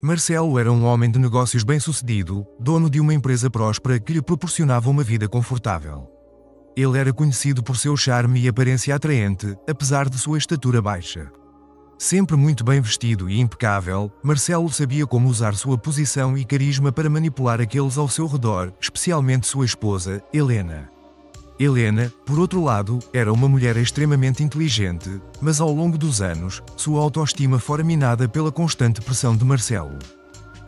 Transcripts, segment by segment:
Marcelo era um homem de negócios bem-sucedido, dono de uma empresa próspera que lhe proporcionava uma vida confortável. Ele era conhecido por seu charme e aparência atraente, apesar de sua estatura baixa. Sempre muito bem vestido e impecável, Marcelo sabia como usar sua posição e carisma para manipular aqueles ao seu redor, especialmente sua esposa, Helena. Helena, por outro lado, era uma mulher extremamente inteligente, mas ao longo dos anos, sua autoestima fora minada pela constante pressão de Marcelo.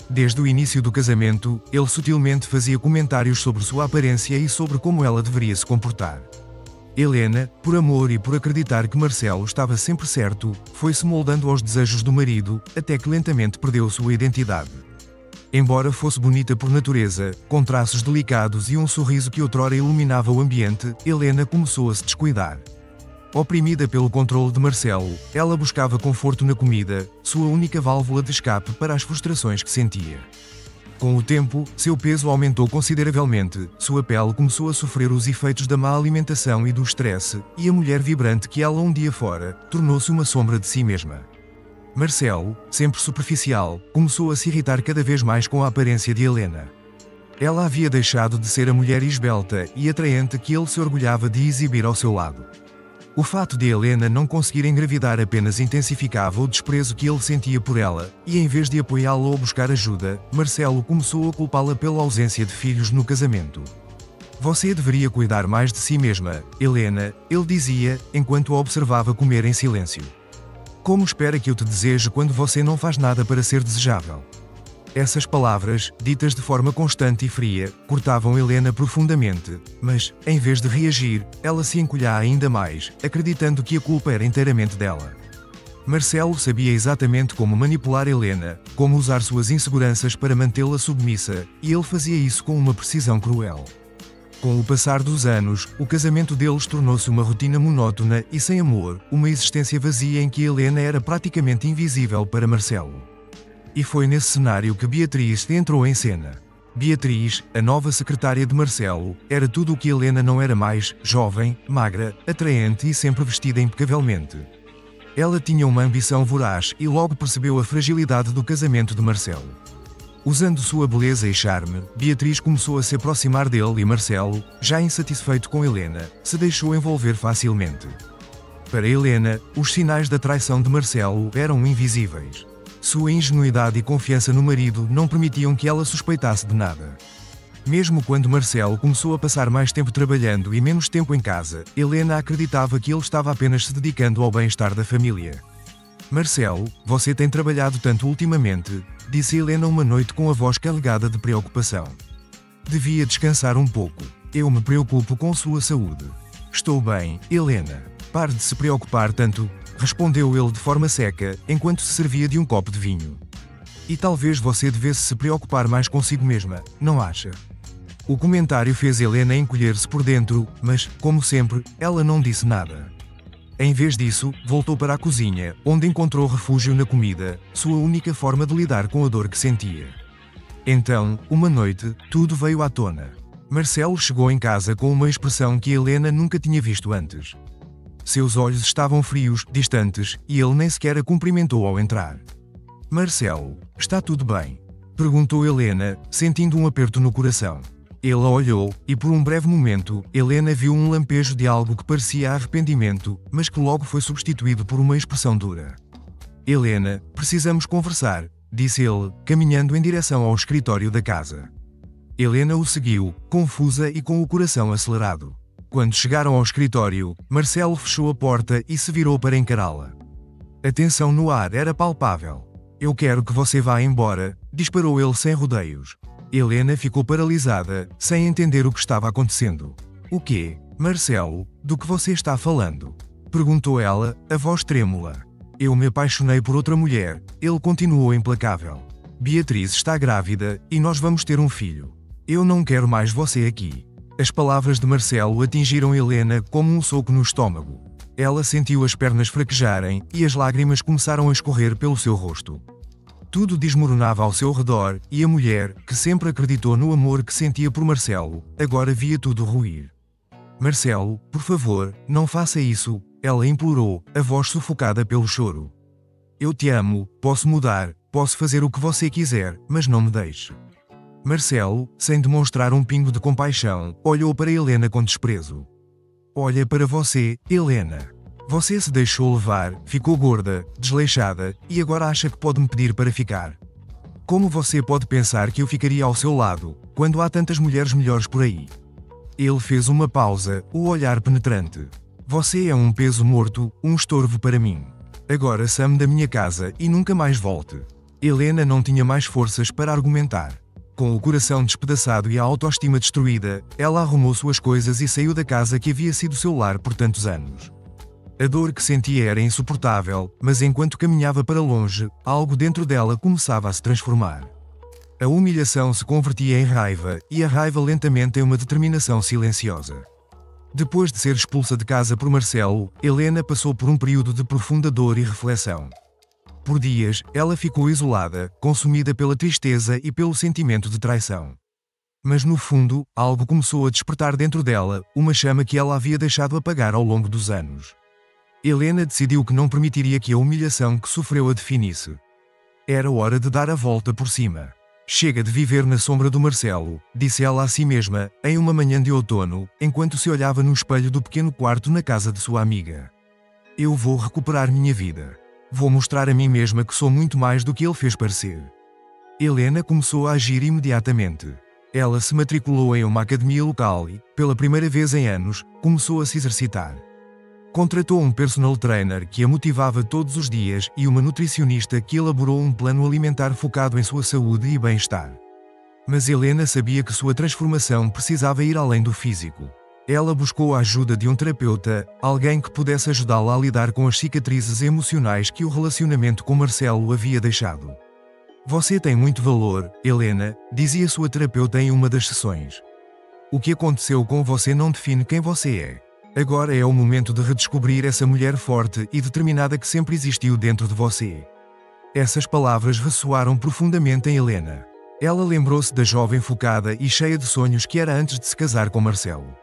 Desde o início do casamento, ele sutilmente fazia comentários sobre sua aparência e sobre como ela deveria se comportar. Helena, por amor e por acreditar que Marcelo estava sempre certo, foi-se moldando aos desejos do marido, até que lentamente perdeu sua identidade. Embora fosse bonita por natureza, com traços delicados e um sorriso que outrora iluminava o ambiente, Helena começou a se descuidar. Oprimida pelo controle de Marcelo, ela buscava conforto na comida, sua única válvula de escape para as frustrações que sentia. Com o tempo, seu peso aumentou consideravelmente, sua pele começou a sofrer os efeitos da má alimentação e do estresse, e a mulher vibrante que ela um dia fora, tornou-se uma sombra de si mesma. Marcelo, sempre superficial, começou a se irritar cada vez mais com a aparência de Helena. Ela havia deixado de ser a mulher esbelta e atraente que ele se orgulhava de exibir ao seu lado. O fato de Helena não conseguir engravidar apenas intensificava o desprezo que ele sentia por ela, e em vez de apoiá-la ou buscar ajuda, Marcelo começou a culpá-la pela ausência de filhos no casamento. Você deveria cuidar mais de si mesma, Helena, ele dizia, enquanto a observava comer em silêncio. Como espera que eu te deseje quando você não faz nada para ser desejável? Essas palavras, ditas de forma constante e fria, cortavam Helena profundamente, mas, em vez de reagir, ela se encolhia ainda mais, acreditando que a culpa era inteiramente dela. Marcelo sabia exatamente como manipular Helena, como usar suas inseguranças para mantê-la submissa, e ele fazia isso com uma precisão cruel. Com o passar dos anos, o casamento deles tornou-se uma rotina monótona e sem amor, uma existência vazia em que Helena era praticamente invisível para Marcelo. E foi nesse cenário que Beatriz entrou em cena. Beatriz, a nova secretária de Marcelo, era tudo o que Helena não era mais: jovem, magra, atraente e sempre vestida impecavelmente. Ela tinha uma ambição voraz e logo percebeu a fragilidade do casamento de Marcelo. Usando sua beleza e charme, Beatriz começou a se aproximar dele e Marcelo, já insatisfeito com Helena, se deixou envolver facilmente. Para Helena, os sinais da traição de Marcelo eram invisíveis. Sua ingenuidade e confiança no marido não permitiam que ela suspeitasse de nada. Mesmo quando Marcelo começou a passar mais tempo trabalhando e menos tempo em casa, Helena acreditava que ele estava apenas se dedicando ao bem-estar da família. Marcelo, você tem trabalhado tanto ultimamente, disse Helena uma noite com a voz carregada de preocupação. Devia descansar um pouco. Eu me preocupo com sua saúde. Estou bem, Helena. Pare de se preocupar tanto, respondeu ele de forma seca, enquanto se servia de um copo de vinho. E talvez você devesse se preocupar mais consigo mesma, não acha? O comentário fez Helena encolher-se por dentro, mas, como sempre, ela não disse nada. Em vez disso, voltou para a cozinha, onde encontrou refúgio na comida, sua única forma de lidar com a dor que sentia. Então, uma noite, tudo veio à tona. Marcelo chegou em casa com uma expressão que Helena nunca tinha visto antes. Seus olhos estavam frios, distantes, e ele nem sequer a cumprimentou ao entrar. Marcelo, está tudo bem? Perguntou Helena, sentindo um aperto no coração. Ele a olhou, e por um breve momento, Helena viu um lampejo de algo que parecia arrependimento, mas que logo foi substituído por uma expressão dura. Helena, precisamos conversar, disse ele, caminhando em direção ao escritório da casa. Helena o seguiu, confusa e com o coração acelerado. Quando chegaram ao escritório, Marcelo fechou a porta e se virou para encará-la. A tensão no ar era palpável. Eu quero que você vá embora, disparou ele sem rodeios. Helena ficou paralisada, sem entender o que estava acontecendo. O quê, Marcelo? Do que você está falando? Perguntou ela, a voz trêmula. Eu me apaixonei por outra mulher, ele continuou implacável. Beatriz está grávida, e nós vamos ter um filho. Eu não quero mais você aqui. As palavras de Marcelo atingiram Helena como um soco no estômago. Ela sentiu as pernas fraquejarem, e as lágrimas começaram a escorrer pelo seu rosto. Tudo desmoronava ao seu redor, e a mulher, que sempre acreditou no amor que sentia por Marcelo, agora via tudo ruir. Marcelo, por favor, não faça isso, ela implorou, a voz sufocada pelo choro. Eu te amo, posso mudar, Posso fazer o que você quiser, mas não me deixe. Marcelo, sem demonstrar um pingo de compaixão, olhou para Helena com desprezo. Olha para você, Helena. Você se deixou levar, ficou gorda, desleixada, e agora acha que pode me pedir para ficar. Como você pode pensar que eu ficaria ao seu lado, quando há tantas mulheres melhores por aí? Ele fez uma pausa, o olhar penetrante. Você é um peso morto, um estorvo para mim. Agora some da minha casa e nunca mais volte. Helena não tinha mais forças para argumentar. Com o coração despedaçado e a autoestima destruída, ela arrumou suas coisas e saiu da casa que havia sido seu lar por tantos anos. A dor que sentia era insuportável, mas enquanto caminhava para longe, algo dentro dela começava a se transformar. A humilhação se convertia em raiva, e a raiva lentamente em uma determinação silenciosa. Depois de ser expulsa de casa por Marcelo, Helena passou por um período de profunda dor e reflexão. Por dias, ela ficou isolada, consumida pela tristeza e pelo sentimento de traição. Mas no fundo, algo começou a despertar dentro dela, uma chama que ela havia deixado apagar ao longo dos anos. Helena decidiu que não permitiria que a humilhação que sofreu a definisse. Era hora de dar a volta por cima. Chega de viver na sombra do Marcelo, disse ela a si mesma, em uma manhã de outono, enquanto se olhava no espelho do pequeno quarto na casa de sua amiga. Eu vou recuperar minha vida. Vou mostrar a mim mesma que sou muito mais do que ele fez parecer. Helena começou a agir imediatamente. Ela se matriculou em uma academia local e, pela primeira vez em anos, começou a se exercitar. Contratou um personal trainer que a motivava todos os dias e uma nutricionista que elaborou um plano alimentar focado em sua saúde e bem-estar. Mas Helena sabia que sua transformação precisava ir além do físico. Ela buscou a ajuda de um terapeuta, alguém que pudesse ajudá-la a lidar com as cicatrizes emocionais que o relacionamento com Marcelo havia deixado. Você tem muito valor, Helena, dizia sua terapeuta em uma das sessões. O que aconteceu com você não define quem você é. Agora é o momento de redescobrir essa mulher forte e determinada que sempre existiu dentro de você. Essas palavras ressoaram profundamente em Helena. Ela lembrou-se da jovem focada e cheia de sonhos que era antes de se casar com Marcelo.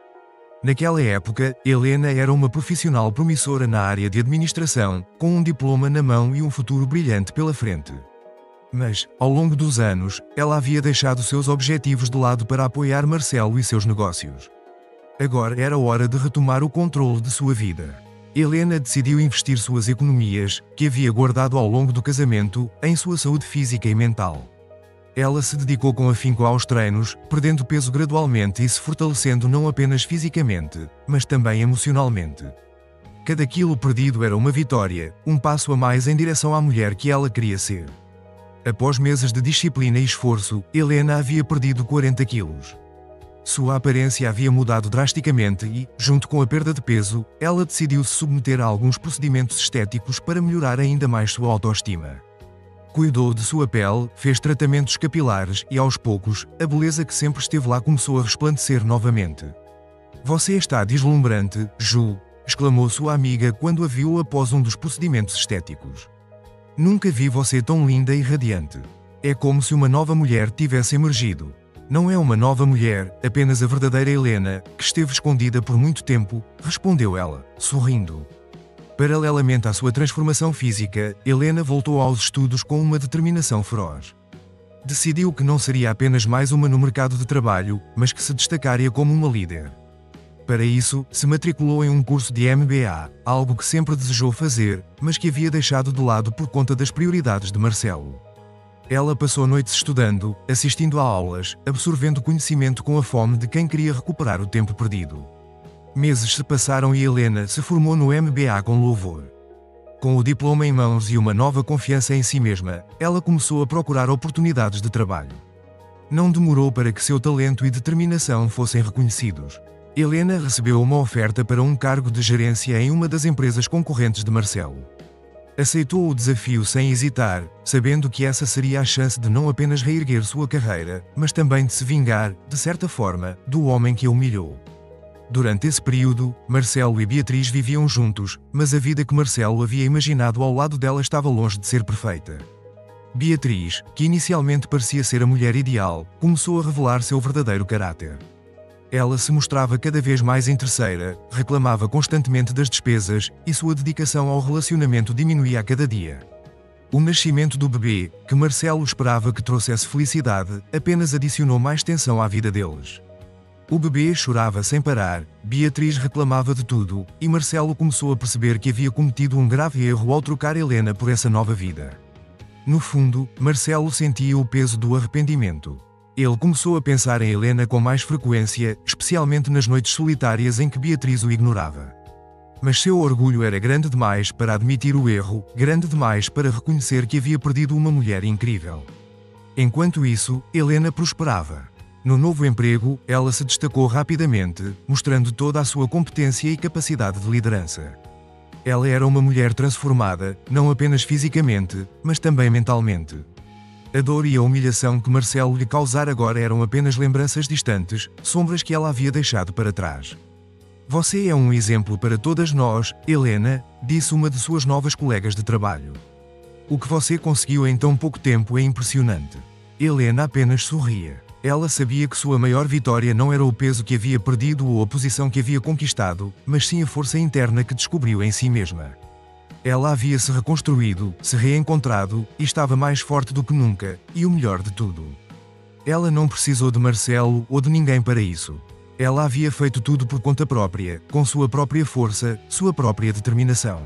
Naquela época, Helena era uma profissional promissora na área de administração, com um diploma na mão e um futuro brilhante pela frente. Mas, ao longo dos anos, ela havia deixado seus objetivos de lado para apoiar Marcelo e seus negócios. Agora era hora de retomar o controle de sua vida. Helena decidiu investir suas economias, que havia guardado ao longo do casamento, em sua saúde física e mental. Ela se dedicou com afinco aos treinos, perdendo peso gradualmente e se fortalecendo não apenas fisicamente, mas também emocionalmente. Cada quilo perdido era uma vitória, um passo a mais em direção à mulher que ela queria ser. Após meses de disciplina e esforço, Helena havia perdido 40 quilos. Sua aparência havia mudado drasticamente e, junto com a perda de peso, ela decidiu se submeter a alguns procedimentos estéticos para melhorar ainda mais sua autoestima. Cuidou de sua pele, fez tratamentos capilares e, aos poucos, a beleza que sempre esteve lá começou a resplandecer novamente. Você está deslumbrante, Ju, exclamou sua amiga quando a viu após um dos procedimentos estéticos. Nunca vi você tão linda e radiante. É como se uma nova mulher tivesse emergido. Não é uma nova mulher, apenas a verdadeira Helena, que esteve escondida por muito tempo, respondeu ela, sorrindo. Paralelamente à sua transformação física, Helena voltou aos estudos com uma determinação feroz. Decidiu que não seria apenas mais uma no mercado de trabalho, mas que se destacaria como uma líder. Para isso, se matriculou em um curso de MBA, algo que sempre desejou fazer, mas que havia deixado de lado por conta das prioridades de Marcelo. Ela passou noites estudando, assistindo a aulas, absorvendo conhecimento com a fome de quem queria recuperar o tempo perdido. Meses se passaram e Helena se formou no MBA com louvor. Com o diploma em mãos e uma nova confiança em si mesma, ela começou a procurar oportunidades de trabalho. Não demorou para que seu talento e determinação fossem reconhecidos. Helena recebeu uma oferta para um cargo de gerência em uma das empresas concorrentes de Marcelo. Aceitou o desafio sem hesitar, sabendo que essa seria a chance de não apenas reerguer sua carreira, mas também de se vingar, de certa forma, do homem que a humilhou. Durante esse período, Marcelo e Beatriz viviam juntos, mas a vida que Marcelo havia imaginado ao lado dela estava longe de ser perfeita. Beatriz, que inicialmente parecia ser a mulher ideal, começou a revelar seu verdadeiro caráter. Ela se mostrava cada vez mais interesseira, reclamava constantemente das despesas, e sua dedicação ao relacionamento diminuía a cada dia. O nascimento do bebê, que Marcelo esperava que trouxesse felicidade, apenas adicionou mais tensão à vida deles. O bebê chorava sem parar, Beatriz reclamava de tudo, e Marcelo começou a perceber que havia cometido um grave erro ao trocar Helena por essa nova vida. No fundo, Marcelo sentia o peso do arrependimento. Ele começou a pensar em Helena com mais frequência, especialmente nas noites solitárias em que Beatriz o ignorava. Mas seu orgulho era grande demais para admitir o erro, grande demais para reconhecer que havia perdido uma mulher incrível. Enquanto isso, Helena prosperava. No novo emprego, ela se destacou rapidamente, mostrando toda a sua competência e capacidade de liderança. Ela era uma mulher transformada, não apenas fisicamente, mas também mentalmente. A dor e a humilhação que Marcelo lhe causara agora eram apenas lembranças distantes, sombras que ela havia deixado para trás. Você é um exemplo para todas nós, Helena, disse uma de suas novas colegas de trabalho. O que você conseguiu em tão pouco tempo é impressionante. Helena apenas sorria. Ela sabia que sua maior vitória não era o peso que havia perdido ou a posição que havia conquistado, mas sim a força interna que descobriu em si mesma. Ela havia se reconstruído, se reencontrado, e estava mais forte do que nunca, e o melhor de tudo. Ela não precisou de Marcelo ou de ninguém para isso. Ela havia feito tudo por conta própria, com sua própria força, sua própria determinação.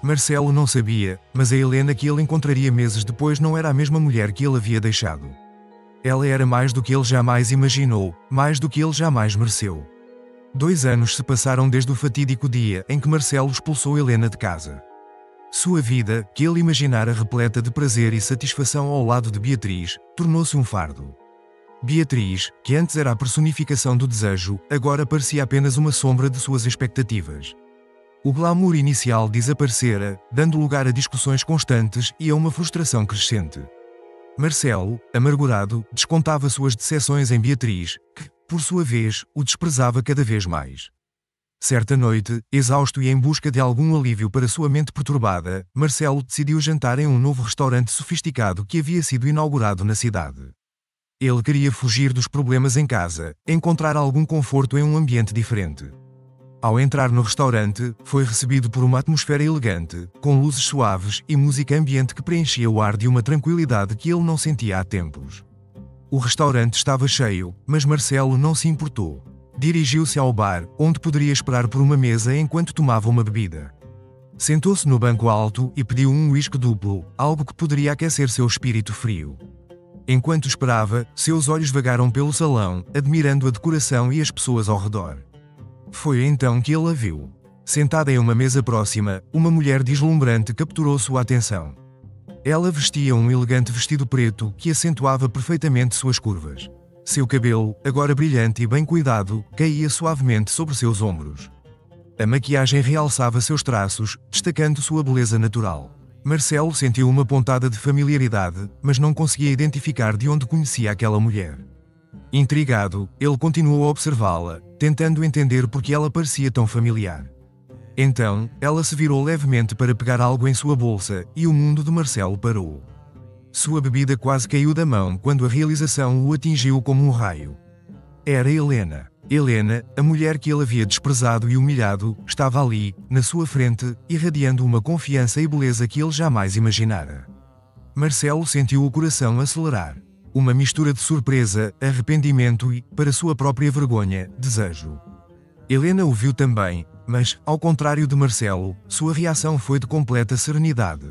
Marcelo não sabia, mas a Helena que ele encontraria meses depois não era a mesma mulher que ele havia deixado. Ela era mais do que ele jamais imaginou, mais do que ele jamais mereceu. 2 anos se passaram desde o fatídico dia em que Marcelo expulsou Helena de casa. Sua vida, que ele imaginara repleta de prazer e satisfação ao lado de Beatriz, tornou-se um fardo. Beatriz, que antes era a personificação do desejo, agora parecia apenas uma sombra de suas expectativas. O glamour inicial desaparecera, dando lugar a discussões constantes e a uma frustração crescente. Marcelo, amargurado, descontava suas decepções em Beatriz, que, por sua vez, o desprezava cada vez mais. Certa noite, exausto e em busca de algum alívio para sua mente perturbada, Marcelo decidiu jantar em um novo restaurante sofisticado que havia sido inaugurado na cidade. Ele queria fugir dos problemas em casa, encontrar algum conforto em um ambiente diferente. Ao entrar no restaurante, foi recebido por uma atmosfera elegante, com luzes suaves e música ambiente que preenchia o ar de uma tranquilidade que ele não sentia há tempos. O restaurante estava cheio, mas Marcelo não se importou. Dirigiu-se ao bar, onde poderia esperar por uma mesa enquanto tomava uma bebida. Sentou-se no banco alto e pediu um uísque duplo, algo que poderia aquecer seu espírito frio. Enquanto esperava, seus olhos vagaram pelo salão, admirando a decoração e as pessoas ao redor. Foi então que ele a viu. Sentada em uma mesa próxima, uma mulher deslumbrante capturou sua atenção. Ela vestia um elegante vestido preto que acentuava perfeitamente suas curvas. Seu cabelo, agora brilhante e bem cuidado, caía suavemente sobre seus ombros. A maquiagem realçava seus traços, destacando sua beleza natural. Marcelo sentiu uma pontada de familiaridade, mas não conseguia identificar de onde conhecia aquela mulher. Intrigado, ele continuou a observá-la, tentando entender por que ela parecia tão familiar. Então, ela se virou levemente para pegar algo em sua bolsa, e o mundo de Marcelo parou. Sua bebida quase caiu da mão quando a realização o atingiu como um raio. Era Helena. Helena, a mulher que ele havia desprezado e humilhado, estava ali, na sua frente, irradiando uma confiança e beleza que ele jamais imaginara. Marcelo sentiu o coração acelerar. Uma mistura de surpresa, arrependimento e, para sua própria vergonha, desejo. Helena o viu também, mas, ao contrário de Marcelo, sua reação foi de completa serenidade.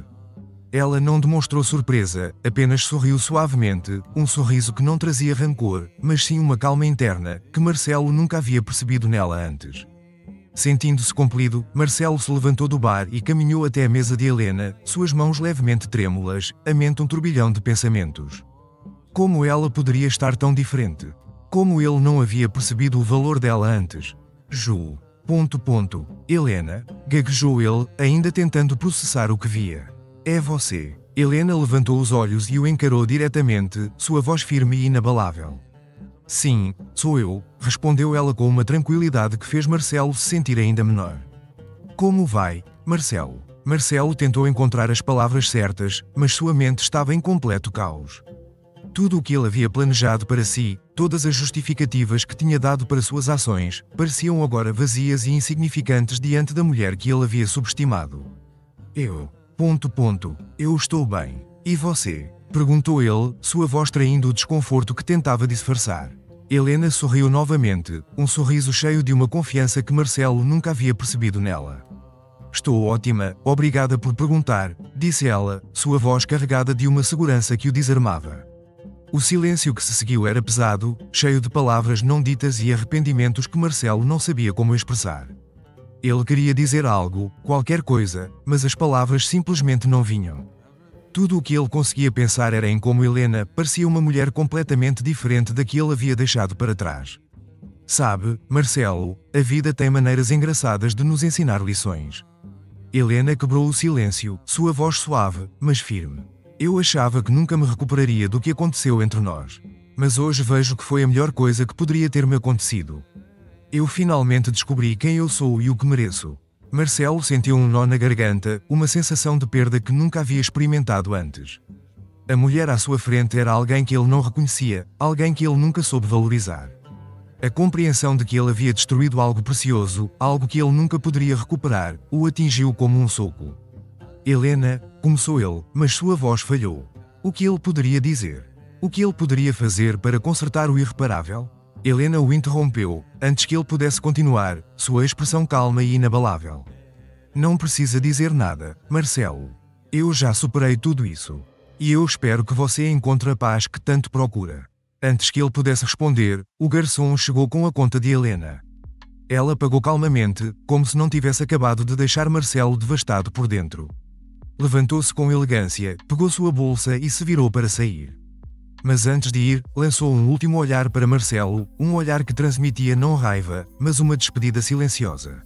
Ela não demonstrou surpresa, apenas sorriu suavemente, um sorriso que não trazia rancor, mas sim uma calma interna, que Marcelo nunca havia percebido nela antes. Sentindo-se compelido, Marcelo se levantou do bar e caminhou até a mesa de Helena, suas mãos levemente trêmulas, a mente um turbilhão de pensamentos. Como ela poderia estar tão diferente? Como ele não havia percebido o valor dela antes? Ju. Helena, gaguejou ele, ainda tentando processar o que via. É você. Helena levantou os olhos e o encarou diretamente, sua voz firme e inabalável. Sim, sou eu, respondeu ela com uma tranquilidade que fez Marcelo se sentir ainda menor. Como vai, Marcelo? Marcelo tentou encontrar as palavras certas, mas sua mente estava em completo caos. Tudo o que ele havia planejado para si, todas as justificativas que tinha dado para suas ações, pareciam agora vazias e insignificantes diante da mulher que ele havia subestimado. Eu estou bem. E você? Perguntou ele, sua voz traindo o desconforto que tentava disfarçar. Helena sorriu novamente, um sorriso cheio de uma confiança que Marcelo nunca havia percebido nela. Estou ótima, obrigada por perguntar, disse ela, sua voz carregada de uma segurança que o desarmava. O silêncio que se seguiu era pesado, cheio de palavras não ditas e arrependimentos que Marcelo não sabia como expressar. Ele queria dizer algo, qualquer coisa, mas as palavras simplesmente não vinham. Tudo o que ele conseguia pensar era em como Helena parecia uma mulher completamente diferente da que ele havia deixado para trás. Sabe, Marcelo, a vida tem maneiras engraçadas de nos ensinar lições. Helena quebrou o silêncio, sua voz suave, mas firme. Eu achava que nunca me recuperaria do que aconteceu entre nós. Mas hoje vejo que foi a melhor coisa que poderia ter-me acontecido. Eu finalmente descobri quem eu sou e o que mereço. Marcelo sentiu um nó na garganta, uma sensação de perda que nunca havia experimentado antes. A mulher à sua frente era alguém que ele não reconhecia, alguém que ele nunca soube valorizar. A compreensão de que ele havia destruído algo precioso, algo que ele nunca poderia recuperar, o atingiu como um soco. Helena, começou ele, mas sua voz falhou. O que ele poderia dizer? O que ele poderia fazer para consertar o irreparável? Helena o interrompeu, antes que ele pudesse continuar, sua expressão calma e inabalável. Não precisa dizer nada, Marcelo. Eu já superei tudo isso. E eu espero que você encontre a paz que tanto procura. Antes que ele pudesse responder, o garçom chegou com a conta de Helena. Ela pagou calmamente, como se não tivesse acabado de deixar Marcelo devastado por dentro. Levantou-se com elegância, pegou sua bolsa e se virou para sair. Mas antes de ir, lançou um último olhar para Marcelo, um olhar que transmitia não raiva, mas uma despedida silenciosa.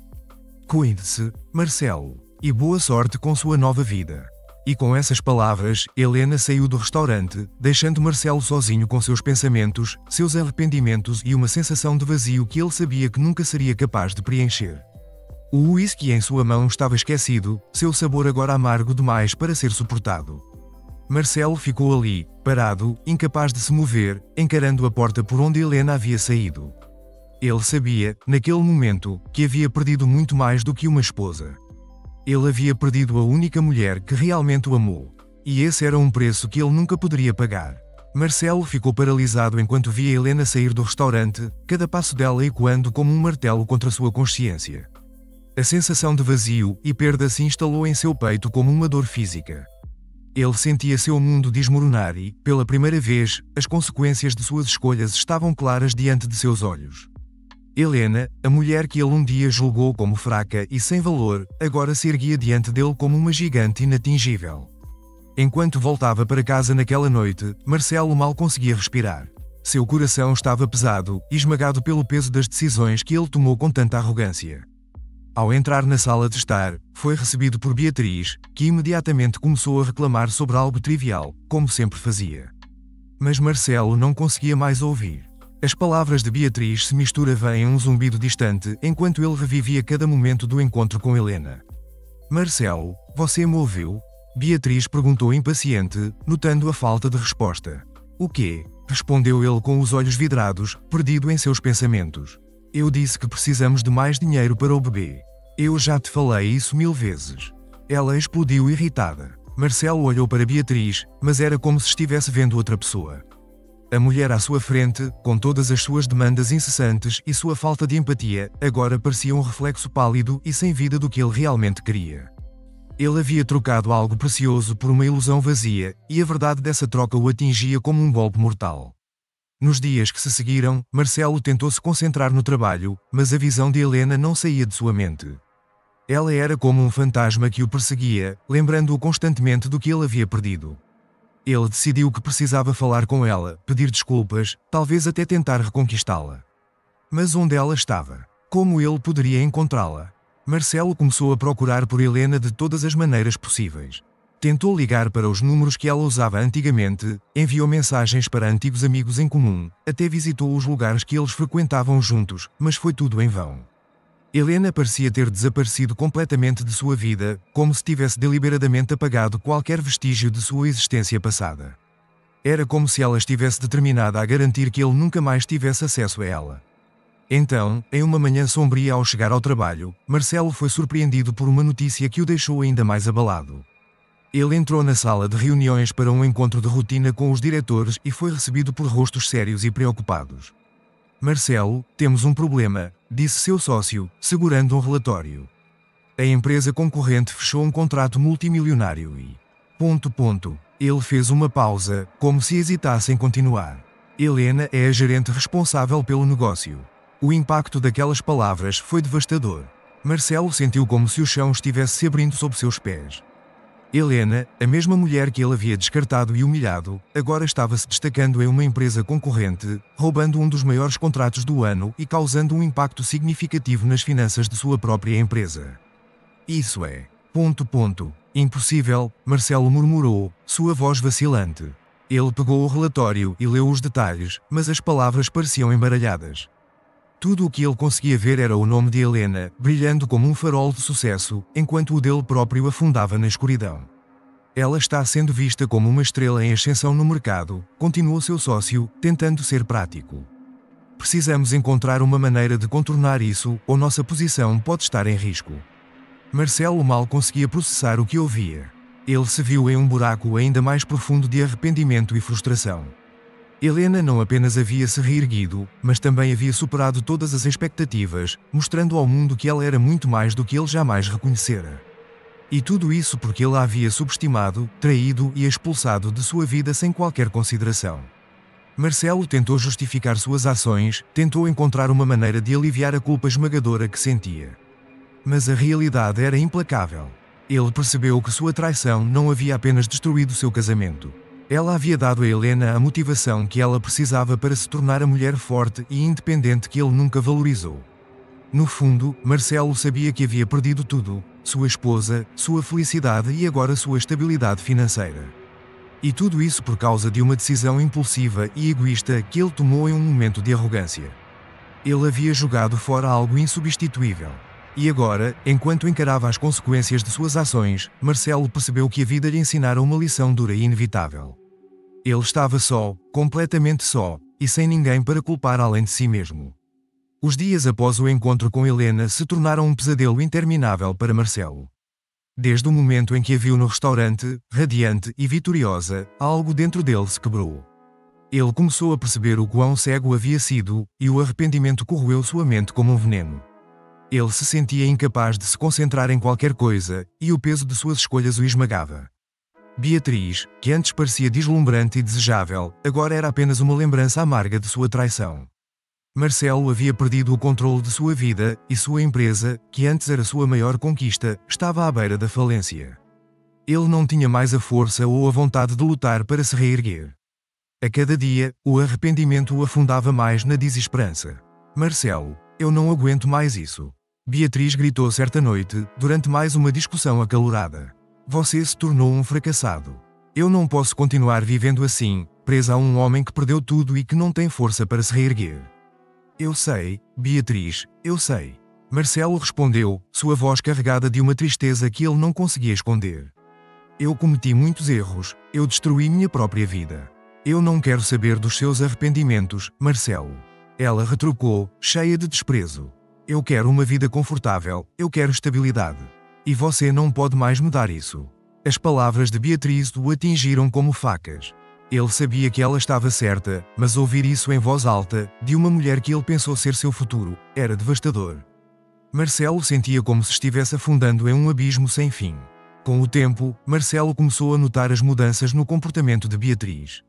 Cuide-se, Marcelo, e boa sorte com sua nova vida. E com essas palavras, Helena saiu do restaurante, deixando Marcelo sozinho com seus pensamentos, seus arrependimentos e uma sensação de vazio que ele sabia que nunca seria capaz de preencher. O uísque em sua mão estava esquecido, seu sabor agora amargo demais para ser suportado. Marcelo ficou ali, parado, incapaz de se mover, encarando a porta por onde Helena havia saído. Ele sabia, naquele momento, que havia perdido muito mais do que uma esposa. Ele havia perdido a única mulher que realmente o amou. E esse era um preço que ele nunca poderia pagar. Marcelo ficou paralisado enquanto via Helena sair do restaurante, cada passo dela ecoando como um martelo contra sua consciência. A sensação de vazio e perda se instalou em seu peito como uma dor física. Ele sentia seu mundo desmoronar e, pela primeira vez, as consequências de suas escolhas estavam claras diante de seus olhos. Helena, a mulher que ele um dia julgou como fraca e sem valor, agora se erguia diante dele como uma gigante inatingível. Enquanto voltava para casa naquela noite, Marcelo mal conseguia respirar. Seu coração estava pesado, esmagado pelo peso das decisões que ele tomou com tanta arrogância. Ao entrar na sala de estar, foi recebido por Beatriz, que imediatamente começou a reclamar sobre algo trivial, como sempre fazia. Mas Marcelo não conseguia mais ouvir. As palavras de Beatriz se misturavam em um zumbido distante enquanto ele revivia cada momento do encontro com Helena. Marcelo, você me ouviu? Beatriz perguntou impaciente, notando a falta de resposta. O quê? Respondeu ele com os olhos vidrados, perdido em seus pensamentos. Eu disse que precisamos de mais dinheiro para o bebê. Eu já te falei isso 1000 vezes. Ela explodiu irritada. Marcelo olhou para Beatriz, mas era como se estivesse vendo outra pessoa. A mulher à sua frente, com todas as suas demandas incessantes e sua falta de empatia, agora parecia um reflexo pálido e sem vida do que ele realmente queria. Ele havia trocado algo precioso por uma ilusão vazia, e a verdade dessa troca o atingia como um golpe mortal. Nos dias que se seguiram, Marcelo tentou se concentrar no trabalho, mas a visão de Helena não saía de sua mente. Ela era como um fantasma que o perseguia, lembrando-o constantemente do que ele havia perdido. Ele decidiu que precisava falar com ela, pedir desculpas, talvez até tentar reconquistá-la. Mas onde ela estava? Como ele poderia encontrá-la? Marcelo começou a procurar por Helena de todas as maneiras possíveis. Tentou ligar para os números que ela usava antigamente, enviou mensagens para antigos amigos em comum, até visitou os lugares que eles frequentavam juntos, mas foi tudo em vão. Helena parecia ter desaparecido completamente de sua vida, como se tivesse deliberadamente apagado qualquer vestígio de sua existência passada. Era como se ela estivesse determinada a garantir que ele nunca mais tivesse acesso a ela. Então, em uma manhã sombria ao chegar ao trabalho, Marcelo foi surpreendido por uma notícia que o deixou ainda mais abalado. Ele entrou na sala de reuniões para um encontro de rotina com os diretores e foi recebido por rostos sérios e preocupados. Marcelo, temos um problema, disse seu sócio, segurando um relatório. A empresa concorrente fechou um contrato multimilionário e... Ele fez uma pausa, como se hesitasse em continuar. Helena é a gerente responsável pelo negócio. O impacto daquelas palavras foi devastador. Marcelo sentiu como se o chão estivesse se abrindo sob seus pés. Helena, a mesma mulher que ele havia descartado e humilhado, agora estava se destacando em uma empresa concorrente, roubando um dos maiores contratos do ano e causando um impacto significativo nas finanças de sua própria empresa. Isso é... Impossível, Marcelo murmurou, sua voz vacilante. Ele pegou o relatório e leu os detalhes, mas as palavras pareciam embaralhadas. Tudo o que ele conseguia ver era o nome de Helena, brilhando como um farol de sucesso, enquanto o dele próprio afundava na escuridão. Ela está sendo vista como uma estrela em ascensão no mercado, continuou seu sócio, tentando ser prático. Precisamos encontrar uma maneira de contornar isso, ou nossa posição pode estar em risco. Marcelo mal conseguia processar o que ouvia. Ele se viu em um buraco ainda mais profundo de arrependimento e frustração. Helena não apenas havia se reerguido, mas também havia superado todas as expectativas, mostrando ao mundo que ela era muito mais do que ele jamais reconhecera. E tudo isso porque ele a havia subestimado, traído e expulsado de sua vida sem qualquer consideração. Marcelo tentou justificar suas ações, tentou encontrar uma maneira de aliviar a culpa esmagadora que sentia. Mas a realidade era implacável. Ele percebeu que sua traição não havia apenas destruído seu casamento. Ela havia dado a Helena a motivação que ela precisava para se tornar a mulher forte e independente que ele nunca valorizou. No fundo, Marcelo sabia que havia perdido tudo: sua esposa, sua felicidade e agora sua estabilidade financeira. E tudo isso por causa de uma decisão impulsiva e egoísta que ele tomou em um momento de arrogância. Ele havia jogado fora algo insubstituível. E agora, enquanto encarava as consequências de suas ações, Marcelo percebeu que a vida lhe ensinara uma lição dura e inevitável. Ele estava só, completamente só, e sem ninguém para culpar além de si mesmo. Os dias após o encontro com Helena se tornaram um pesadelo interminável para Marcelo. Desde o momento em que a viu no restaurante, radiante e vitoriosa, algo dentro dele se quebrou. Ele começou a perceber o quão cego havia sido, e o arrependimento corroeu sua mente como um veneno. Ele se sentia incapaz de se concentrar em qualquer coisa, e o peso de suas escolhas o esmagava. Beatriz, que antes parecia deslumbrante e desejável, agora era apenas uma lembrança amarga de sua traição. Marcelo havia perdido o controle de sua vida, e sua empresa, que antes era sua maior conquista, estava à beira da falência. Ele não tinha mais a força ou a vontade de lutar para se reerguer. A cada dia, o arrependimento o afundava mais na desesperança. Marcelo, eu não aguento mais isso. Beatriz gritou certa noite, durante mais uma discussão acalorada. Você se tornou um fracassado. Eu não posso continuar vivendo assim, presa a um homem que perdeu tudo e que não tem força para se reerguer. Eu sei, Beatriz, eu sei. Marcelo respondeu, sua voz carregada de uma tristeza que ele não conseguia esconder. Eu cometi muitos erros, eu destruí minha própria vida. Eu não quero saber dos seus arrependimentos, Marcelo. Ela retrucou, cheia de desprezo. Eu quero uma vida confortável, eu quero estabilidade. E você não pode mais mudar isso. As palavras de Beatriz o atingiram como facas. Ele sabia que ela estava certa, mas ouvir isso em voz alta, de uma mulher que ele pensou ser seu futuro, era devastador. Marcelo sentia como se estivesse afundando em um abismo sem fim. Com o tempo, Marcelo começou a notar as mudanças no comportamento de Beatriz.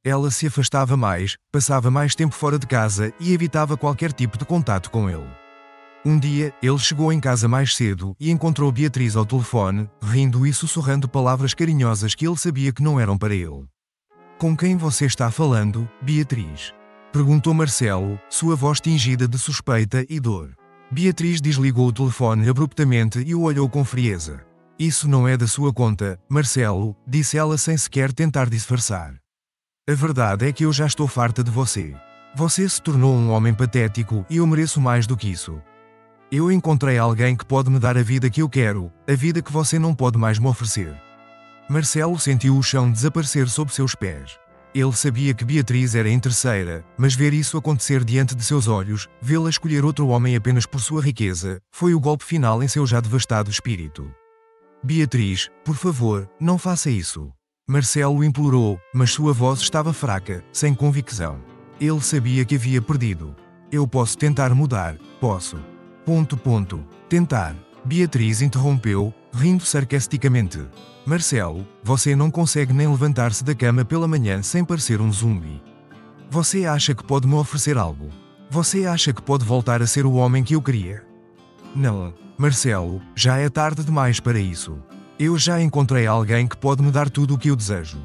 Ela se afastava mais, passava mais tempo fora de casa e evitava qualquer tipo de contato com ele. Um dia, ele chegou em casa mais cedo e encontrou Beatriz ao telefone, rindo e sussurrando palavras carinhosas que ele sabia que não eram para ele. Com quem você está falando, Beatriz? Perguntou Marcelo, sua voz tingida de suspeita e dor. Beatriz desligou o telefone abruptamente e o olhou com frieza. Isso não é da sua conta, Marcelo, disse ela sem sequer tentar disfarçar. A verdade é que eu já estou farta de você. Você se tornou um homem patético e eu mereço mais do que isso. Eu encontrei alguém que pode me dar a vida que eu quero, a vida que você não pode mais me oferecer. Marcelo sentiu o chão desaparecer sob seus pés. Ele sabia que Beatriz era interesseira, mas ver isso acontecer diante de seus olhos, vê-la escolher outro homem apenas por sua riqueza, foi o golpe final em seu já devastado espírito. Beatriz, por favor, não faça isso. Marcelo implorou, mas sua voz estava fraca, sem convicção. Ele sabia que havia perdido. Eu posso tentar mudar, posso. Tentar. Beatriz interrompeu, rindo sarcasticamente. Marcelo, você não consegue nem levantar-se da cama pela manhã sem parecer um zumbi. Você acha que pode me oferecer algo? Você acha que pode voltar a ser o homem que eu queria? Não, Marcelo, já é tarde demais para isso. Eu já encontrei alguém que pode me dar tudo o que eu desejo.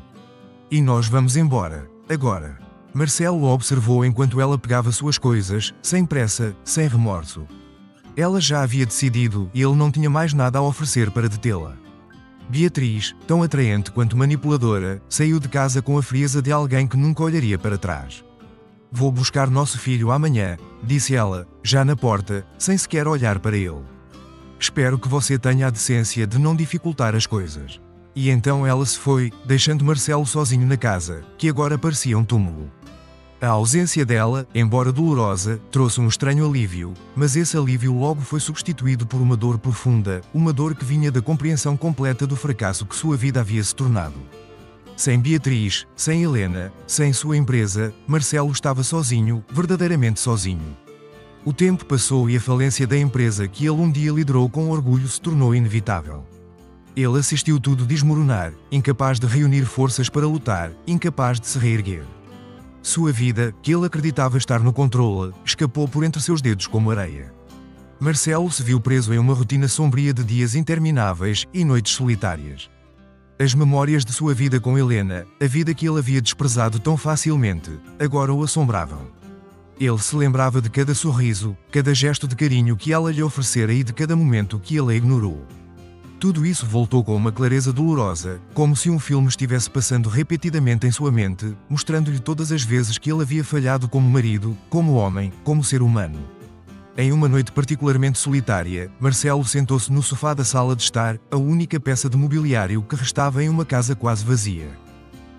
E nós vamos embora, agora. Marcelo observou enquanto ela pegava suas coisas, sem pressa, sem remorso. Ela já havia decidido e ele não tinha mais nada a oferecer para detê-la. Beatriz, tão atraente quanto manipuladora, saiu de casa com a frieza de alguém que nunca olharia para trás. Vou buscar nosso filho amanhã, disse ela, já na porta, sem sequer olhar para ele. Espero que você tenha a decência de não dificultar as coisas. E então ela se foi, deixando Marcelo sozinho na casa, que agora parecia um túmulo. A ausência dela, embora dolorosa, trouxe um estranho alívio, mas esse alívio logo foi substituído por uma dor profunda, uma dor que vinha da compreensão completa do fracasso que sua vida havia se tornado. Sem Beatriz, sem Helena, sem sua empresa, Marcelo estava sozinho, verdadeiramente sozinho. O tempo passou e a falência da empresa que ele um dia liderou com orgulho se tornou inevitável. Ele assistiu tudo desmoronar, incapaz de reunir forças para lutar, incapaz de se reerguer. Sua vida, que ele acreditava estar no controle, escapou por entre seus dedos como areia. Marcelo se viu preso em uma rotina sombria de dias intermináveis e noites solitárias. As memórias de sua vida com Helena, a vida que ele havia desprezado tão facilmente, agora o assombravam. Ele se lembrava de cada sorriso, cada gesto de carinho que ela lhe oferecera e de cada momento que ele a ignorou. Tudo isso voltou com uma clareza dolorosa, como se um filme estivesse passando repetidamente em sua mente, mostrando-lhe todas as vezes que ele havia falhado como marido, como homem, como ser humano. Em uma noite particularmente solitária, Marcelo sentou-se no sofá da sala de estar, a única peça de mobiliário que restava em uma casa quase vazia.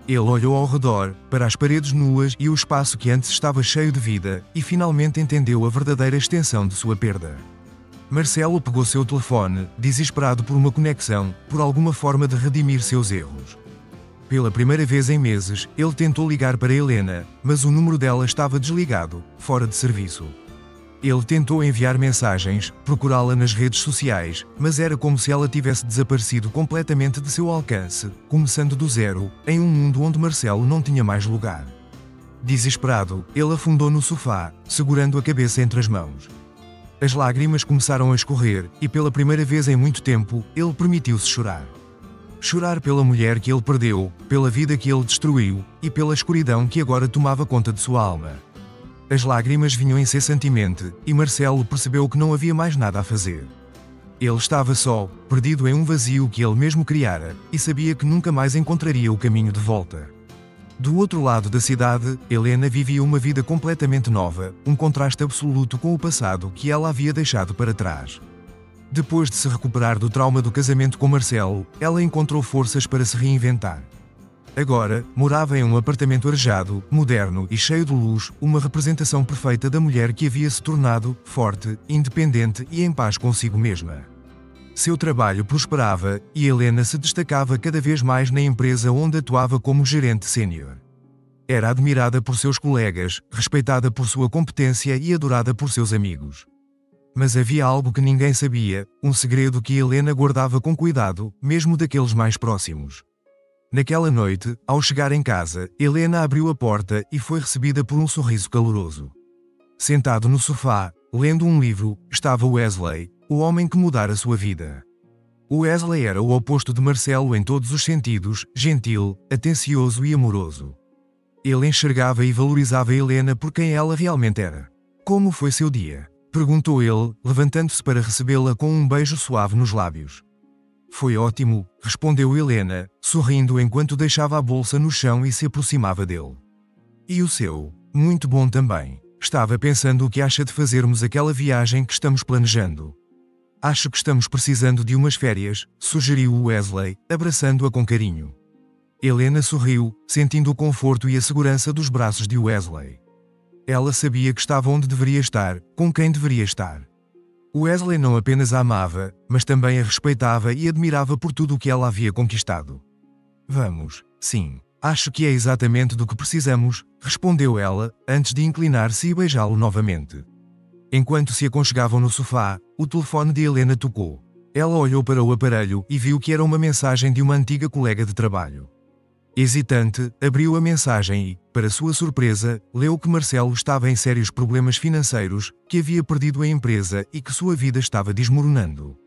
Ele olhou ao redor, para as paredes nuas e o espaço que antes estava cheio de vida, e finalmente entendeu a verdadeira extensão de sua perda. Marcelo pegou seu telefone, desesperado por uma conexão, por alguma forma de redimir seus erros. Pela primeira vez em meses, ele tentou ligar para Helena, mas o número dela estava desligado, fora de serviço. Ele tentou enviar mensagens, procurá-la nas redes sociais, mas era como se ela tivesse desaparecido completamente de seu alcance, começando do zero, em um mundo onde Marcelo não tinha mais lugar. Desesperado, ele afundou no sofá, segurando a cabeça entre as mãos. As lágrimas começaram a escorrer, e pela primeira vez em muito tempo, ele permitiu-se chorar. Chorar pela mulher que ele perdeu, pela vida que ele destruiu, e pela escuridão que agora tomava conta de sua alma. As lágrimas vinham incessantemente, e Marcelo percebeu que não havia mais nada a fazer. Ele estava só, perdido em um vazio que ele mesmo criara, e sabia que nunca mais encontraria o caminho de volta. Do outro lado da cidade, Helena vivia uma vida completamente nova, um contraste absoluto com o passado que ela havia deixado para trás. Depois de se recuperar do trauma do casamento com Marcelo, ela encontrou forças para se reinventar. Agora, morava em um apartamento arejado, moderno e cheio de luz, uma representação perfeita da mulher que havia se tornado, forte, independente e em paz consigo mesma. Seu trabalho prosperava, e Helena se destacava cada vez mais na empresa onde atuava como gerente sênior. Era admirada por seus colegas, respeitada por sua competência e adorada por seus amigos. Mas havia algo que ninguém sabia, um segredo que Helena guardava com cuidado, mesmo daqueles mais próximos. Naquela noite, ao chegar em casa, Helena abriu a porta e foi recebida por um sorriso caloroso. Sentado no sofá, lendo um livro, estava Wesley, o homem que mudara sua vida. Wesley era o oposto de Marcelo em todos os sentidos, gentil, atencioso e amoroso. Ele enxergava e valorizava Helena por quem ela realmente era. Como foi seu dia? Perguntou ele, levantando-se para recebê-la com um beijo suave nos lábios. Foi ótimo, respondeu Helena, sorrindo enquanto deixava a bolsa no chão e se aproximava dele. E o seu? Muito bom também. Estava pensando o que acha de fazermos aquela viagem que estamos planejando. Acho que estamos precisando de umas férias, sugeriu Wesley, abraçando-a com carinho. Helena sorriu, sentindo o conforto e a segurança dos braços de Wesley. Ela sabia que estava onde deveria estar, com quem deveria estar. Wesley não apenas a amava, mas também a respeitava e admirava por tudo o que ela havia conquistado. Vamos, sim, acho que é exatamente do que precisamos, respondeu ela, antes de inclinar-se e beijá-lo novamente. Enquanto se aconchegavam no sofá, o telefone de Helena tocou. Ela olhou para o aparelho e viu que era uma mensagem de uma antiga colega de trabalho. Hesitante, abriu a mensagem e, para sua surpresa, leu que Marcelo estava em sérios problemas financeiros, que havia perdido a empresa e que sua vida estava desmoronando.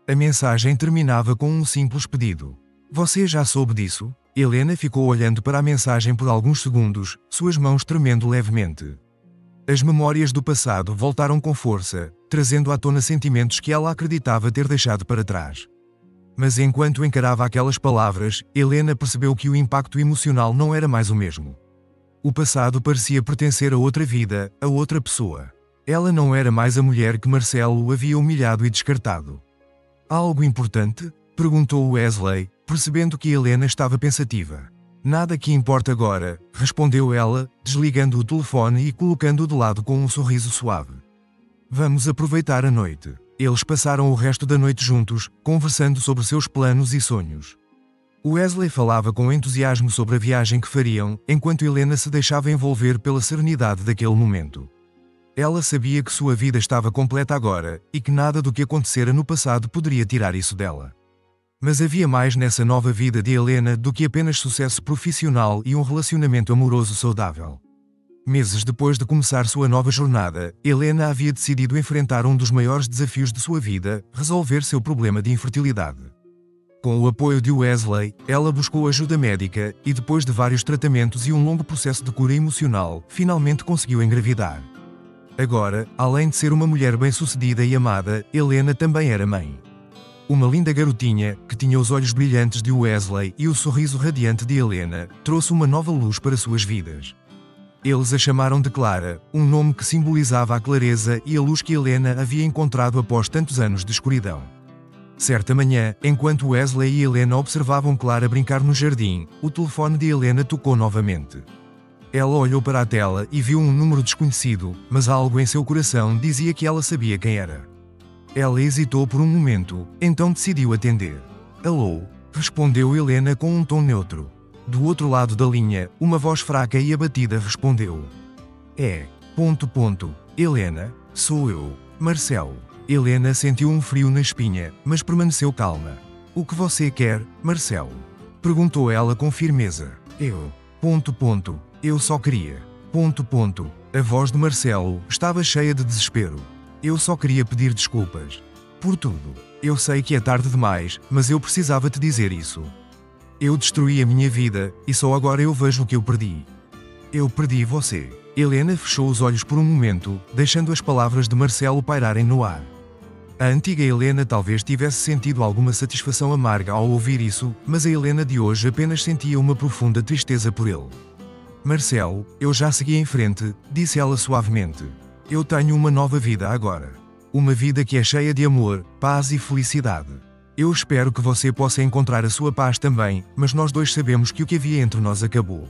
A mensagem terminava com um simples pedido. Você já soube disso? Helena ficou olhando para a mensagem por alguns segundos, suas mãos tremendo levemente. As memórias do passado voltaram com força, trazendo à tona sentimentos que ela acreditava ter deixado para trás. Mas enquanto encarava aquelas palavras, Helena percebeu que o impacto emocional não era mais o mesmo. O passado parecia pertencer a outra vida, a outra pessoa. Ela não era mais a mulher que Marcelo havia humilhado e descartado. Algo importante? Perguntou Wesley, percebendo que Helena estava pensativa. Nada que importa agora, respondeu ela, desligando o telefone e colocando-o de lado com um sorriso suave. Vamos aproveitar a noite. Eles passaram o resto da noite juntos, conversando sobre seus planos e sonhos. Wesley falava com entusiasmo sobre a viagem que fariam, enquanto Helena se deixava envolver pela serenidade daquele momento. Ela sabia que sua vida estava completa agora, e que nada do que acontecera no passado poderia tirar isso dela. Mas havia mais nessa nova vida de Helena do que apenas sucesso profissional e um relacionamento amoroso saudável. Meses depois de começar sua nova jornada, Helena havia decidido enfrentar um dos maiores desafios de sua vida, resolver seu problema de infertilidade. Com o apoio de Wesley, ela buscou ajuda médica e, depois de vários tratamentos e um longo processo de cura emocional, finalmente conseguiu engravidar. Agora, além de ser uma mulher bem-sucedida e amada, Helena também era mãe. Uma linda garotinha, que tinha os olhos brilhantes de Wesley e o sorriso radiante de Helena, trouxe uma nova luz para suas vidas. Eles a chamaram de Clara, um nome que simbolizava a clareza e a luz que Helena havia encontrado após tantos anos de escuridão. Certa manhã, enquanto Wesley e Helena observavam Clara brincar no jardim, o telefone de Helena tocou novamente. Ela olhou para a tela e viu um número desconhecido, mas algo em seu coração dizia que ela sabia quem era. Ela hesitou por um momento, então decidiu atender. Alô? Respondeu Helena com um tom neutro. Do outro lado da linha, uma voz fraca e abatida respondeu. Helena, sou eu, Marcelo. Helena sentiu um frio na espinha, mas permaneceu calma. O que você quer, Marcelo? Perguntou ela com firmeza. Eu só queria. A voz de Marcelo estava cheia de desespero. Eu só queria pedir desculpas. Por tudo. Eu sei que é tarde demais, mas eu precisava te dizer isso. Eu destruí a minha vida, e só agora eu vejo o que eu perdi. Eu perdi você. Helena fechou os olhos por um momento, deixando as palavras de Marcelo pairarem no ar. A antiga Helena talvez tivesse sentido alguma satisfação amarga ao ouvir isso, mas a Helena de hoje apenas sentia uma profunda tristeza por ele. Marcelo, eu já segui em frente, disse ela suavemente. Eu tenho uma nova vida agora. Uma vida que é cheia de amor, paz e felicidade. Eu espero que você possa encontrar a sua paz também, mas nós dois sabemos que o que havia entre nós acabou.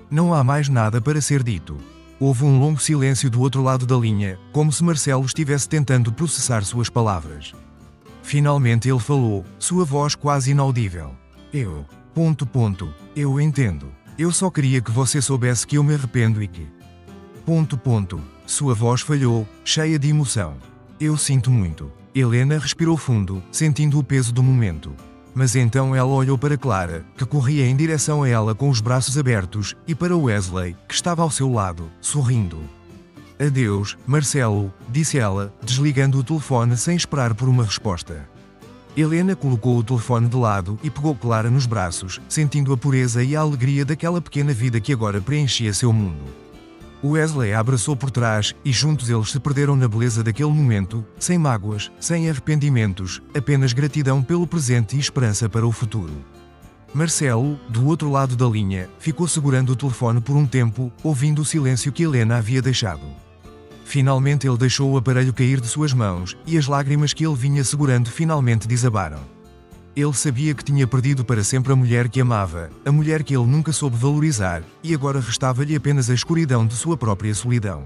Não há mais nada para ser dito. Houve um longo silêncio do outro lado da linha, como se Marcelo estivesse tentando processar suas palavras. Finalmente ele falou, sua voz quase inaudível. Eu entendo. Eu só queria que você soubesse que eu me arrependo e que... Sua voz falhou, cheia de emoção. Eu sinto muito. Helena respirou fundo, sentindo o peso do momento. Mas então ela olhou para Clara, que corria em direção a ela com os braços abertos, e para Wesley, que estava ao seu lado, sorrindo. Adeus, Marcelo, disse ela, desligando o telefone sem esperar por uma resposta. Helena colocou o telefone de lado e pegou Clara nos braços, sentindo a pureza e a alegria daquela pequena vida que agora preenchia seu mundo. Wesley a abraçou por trás, e juntos eles se perderam na beleza daquele momento, sem mágoas, sem arrependimentos, apenas gratidão pelo presente e esperança para o futuro. Marcelo, do outro lado da linha, ficou segurando o telefone por um tempo, ouvindo o silêncio que Helena havia deixado. Finalmente ele deixou o aparelho cair de suas mãos, e as lágrimas que ele vinha segurando finalmente desabaram. Ele sabia que tinha perdido para sempre a mulher que amava, a mulher que ele nunca soube valorizar, e agora restava-lhe apenas a escuridão de sua própria solidão.